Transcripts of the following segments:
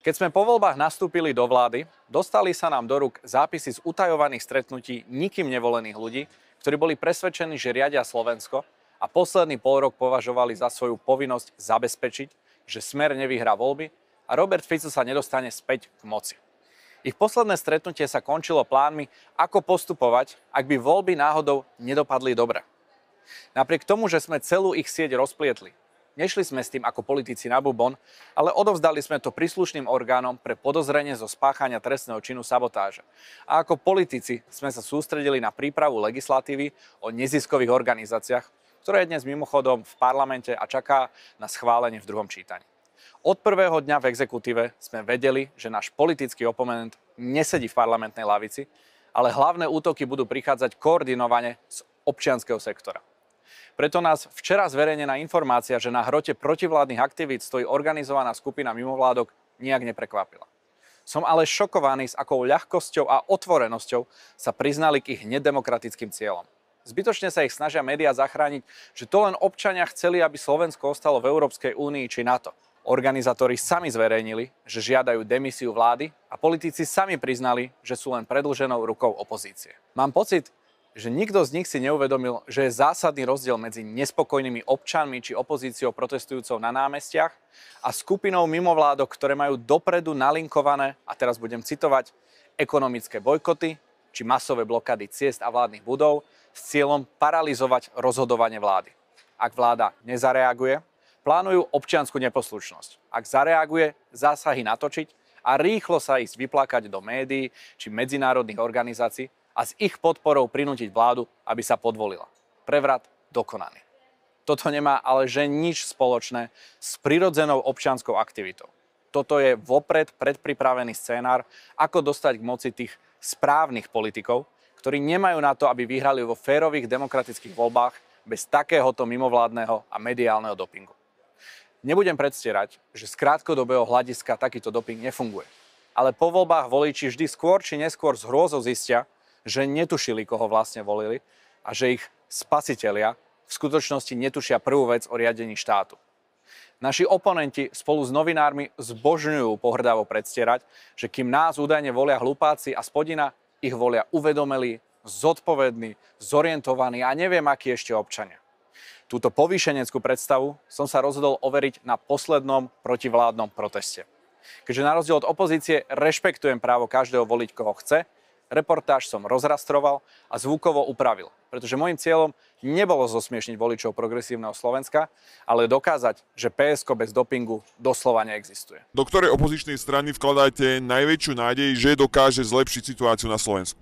Keď sme po voľbách nastúpili do vlády, dostali sa nám do rúk zápisy z utajovaných stretnutí nikým nevolených ľudí, ktorí boli presvedčení, že riadia Slovensko a posledný pol rok považovali za svoju povinnosť zabezpečiť, že Smer nevyhrá voľby a Robert Fico sa nedostane späť k moci. Ich posledné stretnutie sa končilo plánmi, ako postupovať, ak by voľby náhodou nedopadli dobre. Napriek tomu, že sme celú ich sieť rozplietli, nešli sme s tým ako politici na bubon, ale odovzdali sme to príslušným orgánom pre podozrenie zo spáchania trestného činu sabotáže. A ako politici sme sa sústredili na prípravu legislatívy o neziskových organizáciách, ktorá je dnes mimochodom v parlamente a čaká na schválenie v druhom čítaní. Od prvého dňa v exekutíve sme vedeli, že náš politický oponent nesedí v parlamentnej lavici, ale hlavné útoky budú prichádzať koordinovane z občianskeho sektora. Preto nás včera zverejnená informácia, že na hrote protivládnych aktivít stojí organizovaná skupina mimovládok, nijak neprekvapila. Som ale šokovaný, s akou ľahkosťou a otvorenosťou sa priznali k ich nedemokratickým cieľom. Zbytočne sa ich snažia médiá zachrániť, že to len občania chceli, aby Slovensko ostalo v Európskej únii či NATO. Organizátori sami zverejnili, že žiadajú demisiu vlády a politici sami priznali, že sú len predĺženou rukou opozície. Mám pocit, že nikto z nich si neuvedomil, že je zásadný rozdiel medzi nespokojnými občanmi či opozíciou protestujúcou na námestiach a skupinou mimovládok, ktoré majú dopredu nalinkované, a teraz budem citovať, ekonomické bojkoty či masové blokády ciest a vládnych budov s cieľom paralyzovať rozhodovanie vlády. Ak vláda nezareaguje, plánujú občiansku neposlušnosť. Ak zareaguje, zásahy natočiť a rýchlo sa ísť vyplakať do médií či medzinárodných organizácií a s ich podporou prinútiť vládu, aby sa podvolila. Prevrat dokonaný. Toto nemá ale že nič spoločné s prirodzenou občianskou aktivitou. Toto je vopred predpripravený scénár, ako dostať k moci tých správnych politikov, ktorí nemajú na to, aby vyhrali vo férových demokratických voľbách bez takéhoto mimovládneho a mediálneho dopingu. Nebudem predstierať, že z krátkodobého hľadiska takýto doping nefunguje. Ale po voľbách voliči vždy skôr či neskôr s hrôzou zistia, že netušili, koho vlastne volili a že ich spasitelia v skutočnosti netušia prvú vec o riadení štátu. Naši oponenti spolu s novinármi zbožňujú pohrdavo predstierať, že kým nás údajne volia hlupáci a spodina, ich volia uvedomelí, zodpovední, zorientovaní a neviem akí ešte občania. Túto povýšeneckú predstavu som sa rozhodol overiť na poslednom protivládnom proteste. Keďže na rozdiel od opozície rešpektujem právo každého voliť, koho chce, reportáž som rozrastroval a zvukovo upravil, pretože môjim cieľom nebolo zosmiešniť voličov progresívneho Slovenska, ale dokázať, že PSK bez dopingu doslova neexistuje. Do ktorej opozičnej strany vkladáte najväčšiu nádej, že dokáže zlepšiť situáciu na Slovensku?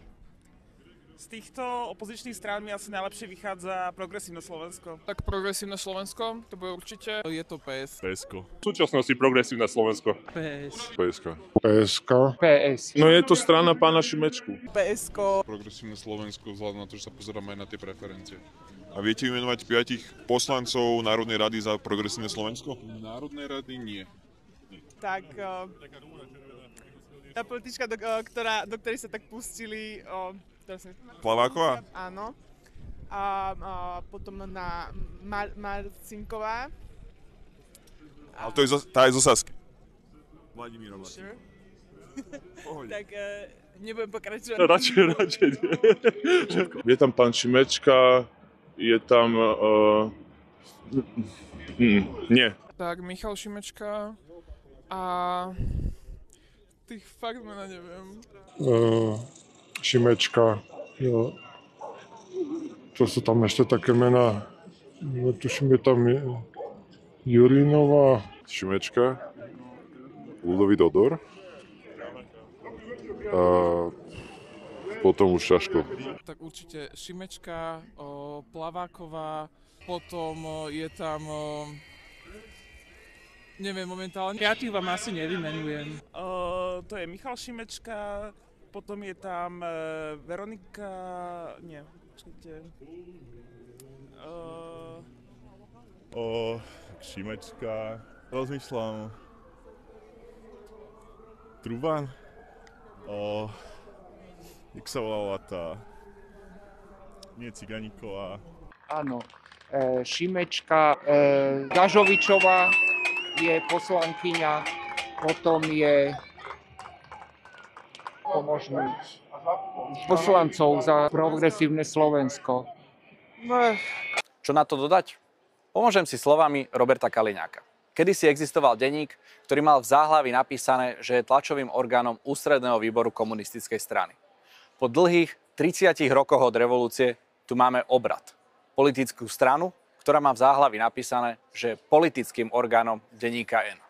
Z týchto opozičných strán mi asi najlepšie vychádza Progresívne Slovensko. Tak Progresívne Slovensko, to bude určite, je to PS. PSK. V súčasnosti Progresívne Slovensko. PS. PSK. PSK. PS. No je to strana pána Šimečku. PSK. Progresívne Slovensko, vzhľadom na to, že sa pozeráme aj na tie preferencie. A viete vymenovať 5 poslancov Národnej rady za Progresívne Slovensko? Národnej rady nie. Tak tá politička, do ktorej sa tak pustili... Plaváková? Áno. A potom na Marcinková. Ale to je tá je zo Sasky. Vladimírová. Sure. Tak nebudem pokračovať. Radšej nie. Je tam pán Šimečka, je tam... nie. Tak Michal Šimečka a... Tých fakt mena neviem. Šimečka, jo. To sú tam ešte také mená, tuším, je tam Jurinová. Šimečka, Ľudovít Odor a potom už Šaško. Tak určite Šimečka, Plaváková, potom je tam... neviem momentálne. Kreatív vám asi nevymenujem. To je Michal Šimečka, potom je tam Veronika... Nie, počkajte... Šimečka, rozmýšľam... Truban? Jak sa volala tá... Nie Ciganíková. Áno, Šimečka, Gažovičová je poslankyňa Potom je pomožný poslancov za progresívne Slovensko. Čo na to dodať? Pomôžem si slovami Roberta Kaliňáka. Kedysi existoval denník, ktorý mal v záhlaví napísané, že je tlačovým orgánom ústredného výboru komunistickej strany. Po dlhých 30 rokoch od revolúcie tu máme obrat. Politickú stranu, ktorá má v záhlaví napísané, že je politickým orgánom denníka N.